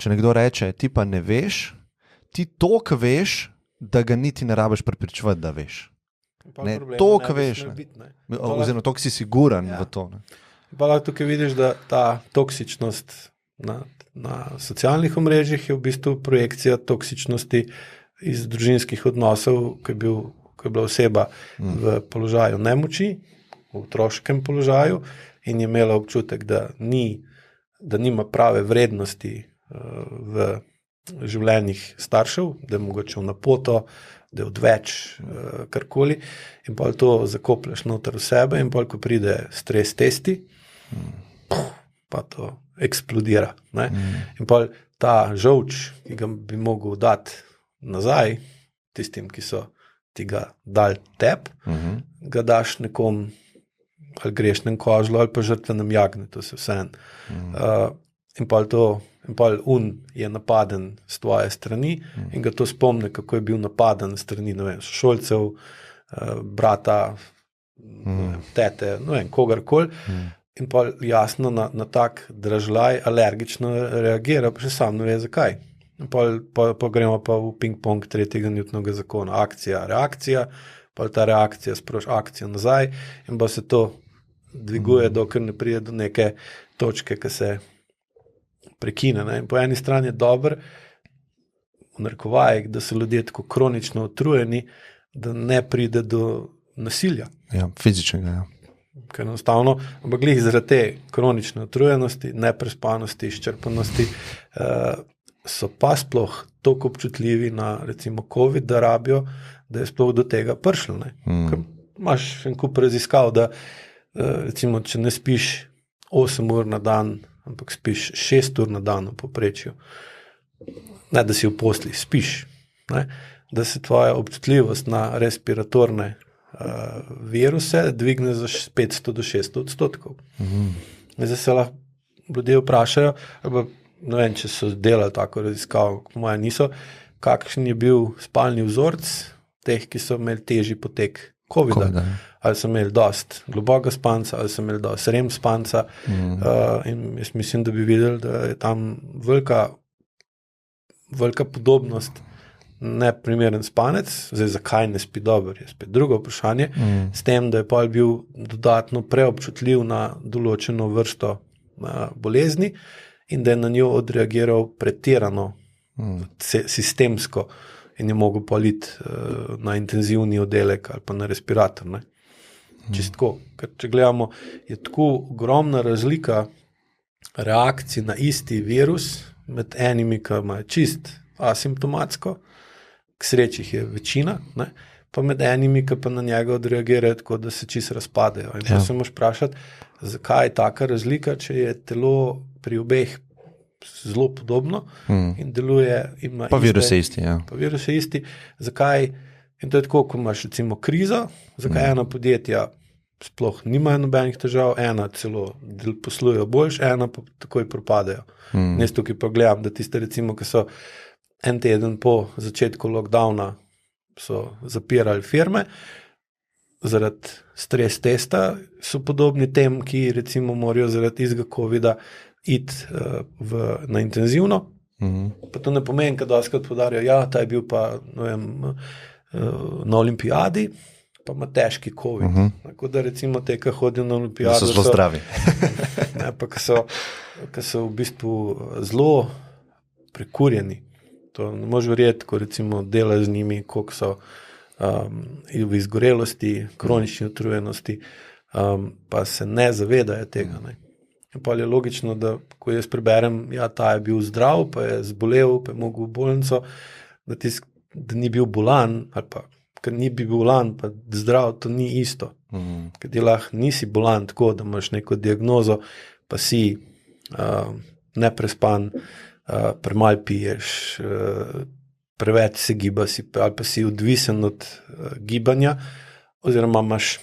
če nekdo reče, ti pa ne veš, ti toliko veš, da ga niti ne rabiš prepričevati, da veš. Ne, toliko veš, oziroma toliko si siguran v to. Ne. Pa lahko tukaj vidiš, da ta toksičnost na socialnih omrežjih je v bistvu projekcija toksičnosti iz družinskih odnosov, ko je bila oseba v položaju nemoči, v otroškem položaju in je imela občutek, da nima prave vrednosti v življenjih staršev, da je mogoče v napoto, da je odveč, karkoli, in pa to zakoplješ noter v sebe in pa ko pride stres testi, pa to eksplodira. Ne? In pa ta žolč, ki ga bi mogel dati nazaj tistim, ki so ti ga dali tep, ga daš nekom ali grešnem kožlu ali pa žrtvenem jagnju, se vseeno. In pa je napaden z tvoje strani in ga to spomne, kako je bil napaden strani, ne vem, šolcev, brata, tete, ne vem, kogarkoli. In pa jasno na tak dražljaj alergično reagira, pa še sam ne ve zakaj. Pa gremo pa v ping-pong 3. Newtonovega zakona. Akcija, reakcija, pa ta reakcija sproži akcijo nazaj in pa se to dviguje, dokler ne pride do neke točke, ki se prekine. Ne? In po eni strani je dobro, v narekovajih, da so ljudje tako kronično utrujeni, da ne pride do nasilja. Ja, fizičnega, ja. Ker enostavno, ampak glih zaradi te kronične utrujenosti, neprespanosti, izčrpanosti, so pa sploh toliko občutljivi na recimo COVID, da rabijo, da je sploh do tega prišlo. Ker imaš en kup raziskav, da recimo, če ne spiš 8 ur na dan, ampak spiš 6 ur na dan v povprečju, ne da si v posli, spiš, ne? Da se tvoja občutljivost na respiratorne viruse dvigne za 500 do 600%. Zdaj se lahko ljudje vprašajo, ne vem, če so delali tako raziskavo, moja niso, kakšen je bil spalni vzorec teh, ki so imeli težji potek COVID-a. Ali so imeli dost globokega spanca, ali so imeli dost REM spanca. In jaz mislim, da bi videli, da je tam velika podobnost neprimeren spanec, zdaj zakaj ne spi dobro, je spet drugo vprašanje, s tem, da je pa bil dodatno preobčutljiv na določeno vrsto bolezni in da je na njo odreagiral pretirano sistemsko in je mogel paliti na intenzivni oddelek ali pa na respirator. Ne? Čistko. Ker če gledamo, je tako ogromna razlika reakcij na isti virus med enimi, ki imajo čist asimptomatsko, k sreči jih je večina, ne? Pa med enimi, ki pa na njega odreagirajo tako, da se čist razpadejo. In pa se moraš vprašati, zakaj je taka razlika, če je telo pri obeh zelo podobno in deluje, ima pa virus je isti, ja. Pa virus je isti. Zakaj? In to je tako, ko imaš recimo krizo, zakaj ena podjetja sploh nimajo nobenih težav, ena celo poslujejo boljš, ena pa takoj propadajo. Jaz tukaj pa gledam, da tiste recimo, ki so en teden po začetku lockdowna so zapirali firme, zaradi stres testa so podobni tem, ki recimo morajo zaradi izga COVID-a iti na intenzivno. Pa to ne pomeni, kad doskrat podarjajo, ja, ta je bil pa, ne vem, na olimpijadi, pa ima težki COVID. Tako da recimo te, ki hodijo na olimpijado, so zelo zdravi. Ne, pa ki so v bistvu zelo prekurjeni. To ne možeš verjeti, ko recimo delaš z njimi, koliko so v izgorelosti, kronični utrujenosti, pa se ne zavedajo tega. Ne. In pa je logično, da ko jaz preberem, ja, ta je bil zdrav, pa je zbolel, pa je mogel v bolnico, da ni bil bolan, ali pa ker ni bil bolan, pa zdrav, to ni isto. Ker ti lahko nisi bolan tako, da imaš neko diagnozo, pa si neprespan, premalo piješ, preveč se giba si, ali pa si odvisen od gibanja, oziroma imaš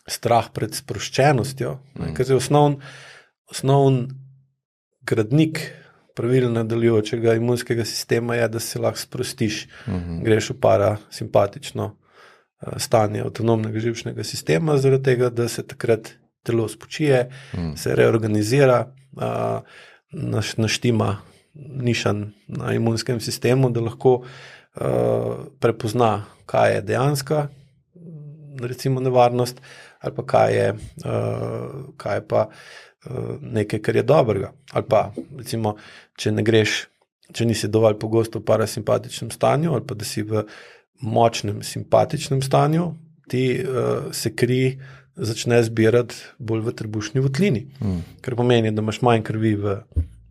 strah pred sproščenostjo, ker je osnovn gradnik pravilno delujočega imunskega sistema je, da se lahko sprostiš, greš v parasimpatično stanje avtonomnega živčnega sistema, zaradi tega, da se takrat telo spočije, se reorganizira, naštima nišan na imunskem sistemu, da lahko prepozna, kaj je dejanska recimo nevarnost ali pa kaj je pa nekaj, kar je dobrega. Ali pa recimo, če nisi dovolj pogosto v parasimpatičnem stanju ali pa da si v močnem simpatičnem stanju, ti se kri začne zbirati bolj v trebušni votlini, kar pomeni, da imaš manj krvi v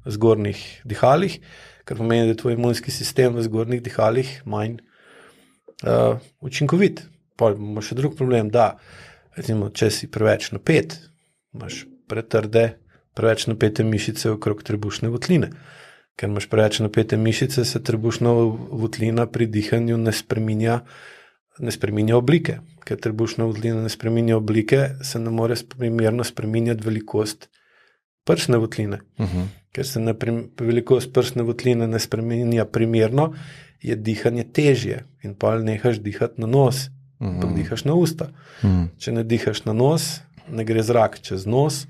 zgornjih dihalih, kar pomeni, da je tvoj imunski sistem v zgornjih dihalih manj učinkovit. Pa ima še drug problem, da recimo, če si preveč napet, imaš preveč napete mišice okrog trebušne votline. Ker imaš preveč napete mišice, se trebušna votlina pri dihanju ne spreminja oblike. Ker trebušna votlina ne spreminja oblike, se ne more primerno spreminjati velikost prsne votline. Ker se velikost prsne votline ne spreminja primerno, je dihanje težje in pa nehaš dihati na nos, ampak dihaš na usta. Če ne dihaš na nos, ne gre zrak čez nos,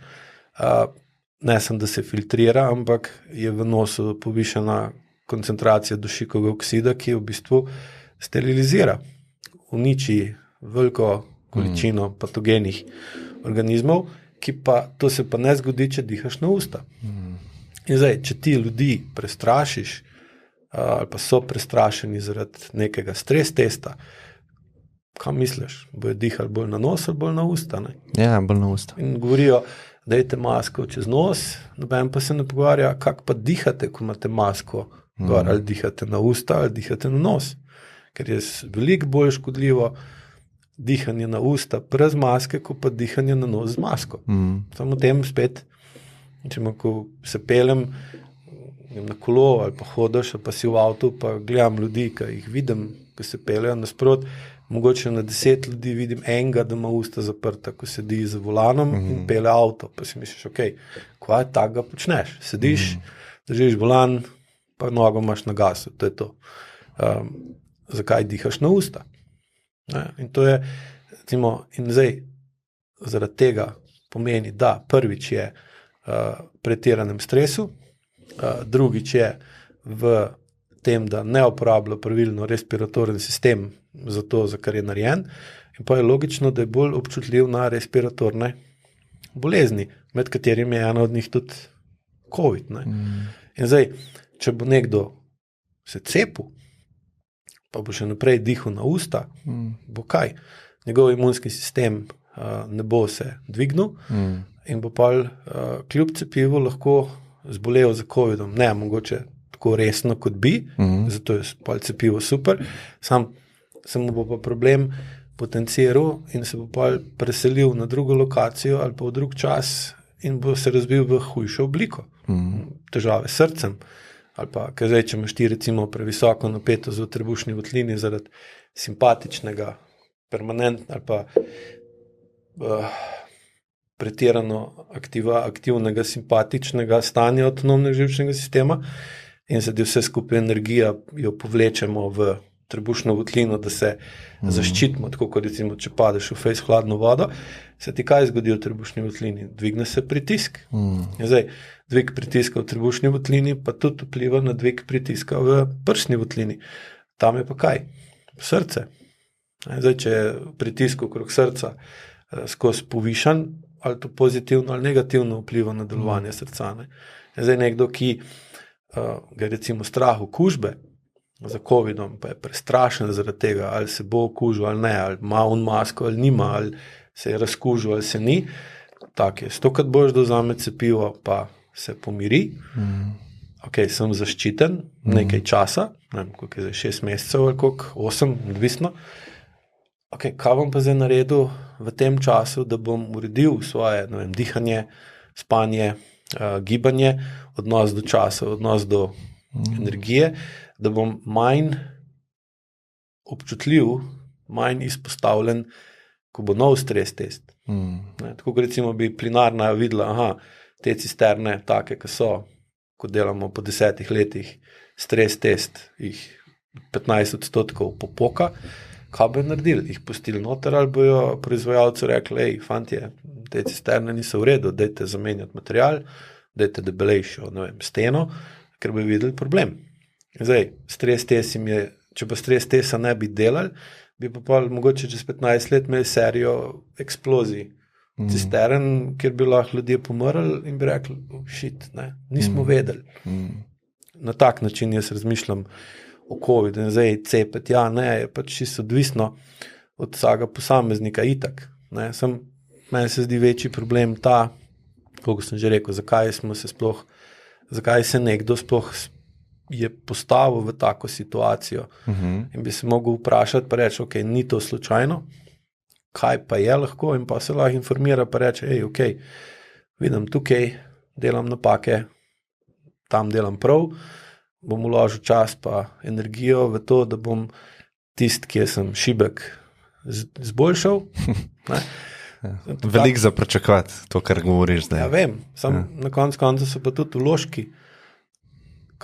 ne samo, da se filtrira, ampak je v nosu povišana koncentracija dušikovega oksida, ki v bistvu sterilizira, uniči veliko količino patogenih organizmov, to se pa ne zgodi, če dihaš na usta. In zdaj, če ti ljudi prestrašiš, ali pa so prestrašeni zaradi nekega stres testa, kaj misliš? Bojo dihali bolj na nos ali bolj na usta? Ne? Ja, bolj na usta. In govorijo, dajte masko čez nos, noben pa se ne pogovarja, kako pa dihate, ko imate masko gor, ali dihate na usta, ali dihate na nos. Ker je veliko bolj škodljivo dihanje na usta brez maske, kot pa dihanje na nos z masko. Samo tem spet, ko se pelem na kolo ali pa hodiš, ali pa si v avtu, pa gledam ljudi, ki jih vidim, ki se peljejo nasprot, mogoče na 10 ljudi vidim enega, da ima usta zaprta, ko sedi za volanom in pele avto, pa si misliš, kaj takega počneš? Sediš, držiš volan, pa nogo imaš na gasu, to je to. Zakaj dihaš na usta? In to je, recimo, in zdaj, zaradi tega pomeni, da prvič je pretiranem stresu, drugič je v tem, da ne uporablja pravilno respiratoren sistem za to, za kar je narejen, in pa je logično, da je bolj občutljiv na respiratorne bolezni, med katerimi je ena od njih tudi COVID. In zdaj, če bo nekdo se cepil, pa bo še naprej dihal na usta, bo kaj? Njegov imunski sistem ne bo se dvignil in bo pa kljub cepivu lahko zbolel za COVID-om. Ne, mogoče tako resno, kot bi, zato je pa cepivo super, samo bo pa problem potenciral in se bo pa preselil na drugo lokacijo ali pa v drug čas in bo se razbil v hujšo obliko. Težave s srcem, ali pa, ker zdaj, če imaš ti recimo previsoko napetost v trebušni votlini zaradi simpatičnega, permanentnega ali pa pretirano aktivnega simpatičnega stanja avtonomnega živčnega sistema in se vse skupaj energija jo povlečemo v trebušno votlino, da se zaščitimo, tako kot recimo, če padeš v fejs hladno vodo, se ti kaj zgodi v trebušni votlini? Dvigne se pritisk. Zdaj, dvig pritiska v trebušni votlini pa tudi vpliva na dvig pritiska v prsni votlini. Tam je pa kaj? Srce. Zdaj, če je pritisk okrog srca skozi povišan, ali to pozitivno ali negativno vpliva na delovanje srca. Zdaj, nekdo, ki ga recimo strah okužbe za COVID-om, pa je prestrašen zaradi tega, ali se bo okužil ali ne, ali ima on masko ali nima, ali se je razkužil ali se ni, tak je. Stokrat boš dozame cepivo, pa se pomiri, sem zaščiten nekaj časa, ne vem, koliko je zdaj, 6 mesecev ali koliko, 8, odvisno. Kaj bom pa zdaj naredil v tem času, da bom uredil svoje, ne vem, dihanje, spanje, gibanje, odnos do časa, odnos do energije, da bom manj občutljiv, manj izpostavljen, ko bo nov stres test. Tako recimo bi plinarna videla, te cisterne, take, ki so, ko delamo po 10 letih, stres test, jih 15% popoka, kaj bi naredili? Jih pustili noter ali bojo proizvajalcu rekli, fantje, te cisterne niso v redu, dajte zamenjati material, dajte debelejšo, steno, ker bi videli problem. Zdaj, stres test jim je, če pa stres testa ne bi delali, bi pa mogoče čez 15 let imeli serijo eksplozij cistern, kjer bi lahko ljudje pomrli in bi rekli, shit, nismo vedeli. Na tak način jaz razmišljam o COVID, in zdaj cepet, je pač čisto odvisno od vsakega posameznika itak. Meni se zdi večji problem ta, kako sem že rekel, zakaj se nekdo sploh je postavil v tako situacijo in bi se mogel vprašati pa reči, ok, ni to slučajno, kaj pa je lahko, in pa se lahko informira pa reče, ok, vidim tukaj, delam napake, tam delam prav, bom vložil čas pa energijo v to, da bom tisti, ki sem šibek, zboljšal. Veliko za pričakovati, to, kar govoriš zdaj. Ja, vem, na koncu so pa tudi vložki,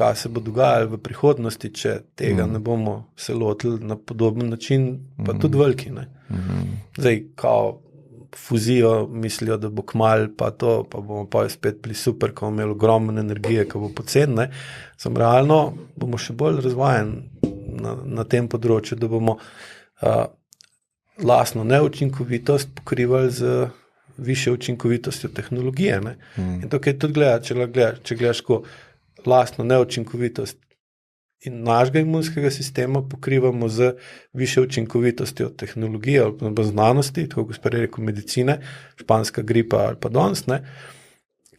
kaj se bo dogajalo v prihodnosti, če tega ne bomo se lotili na podoben način, pa tudi veliki. Zdaj, kao fuzijo mislijo, da bo kmalu pa to, pa bomo pa spet bili super, ko bomo imeli ogromno energije, ko bo poceni. Sam realno bomo še bolj razvajeni na tem področju, da bomo lastno neučinkovitost pokrivali z više učinkovitostjo tehnologije. In to, kaj tudi če gledaš ko lastno neučinkovitost in našega imunskega sistema pokrivamo z više učinkovitostjo tehnologije ali pa znanosti, tako kot sprej rekel medicine, španska gripa ali pa danes,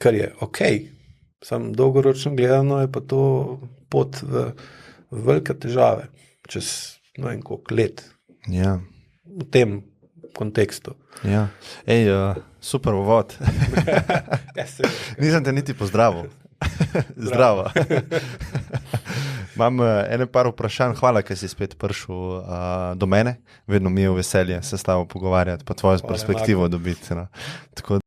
kar je ok, samo dolgoročno gledano je pa to pot v velike težave čez ne vem koliko let. Ja. V tem kontekstu. Ja. Super uvod. Nisem te niti pozdravil. Zdravo. Imam par vprašanj. Hvala, ker si spet prišel do mene. Vedno mi je v veselje se s tabo pogovarjati, pa tvojo perspektivo dobiti. No. Tako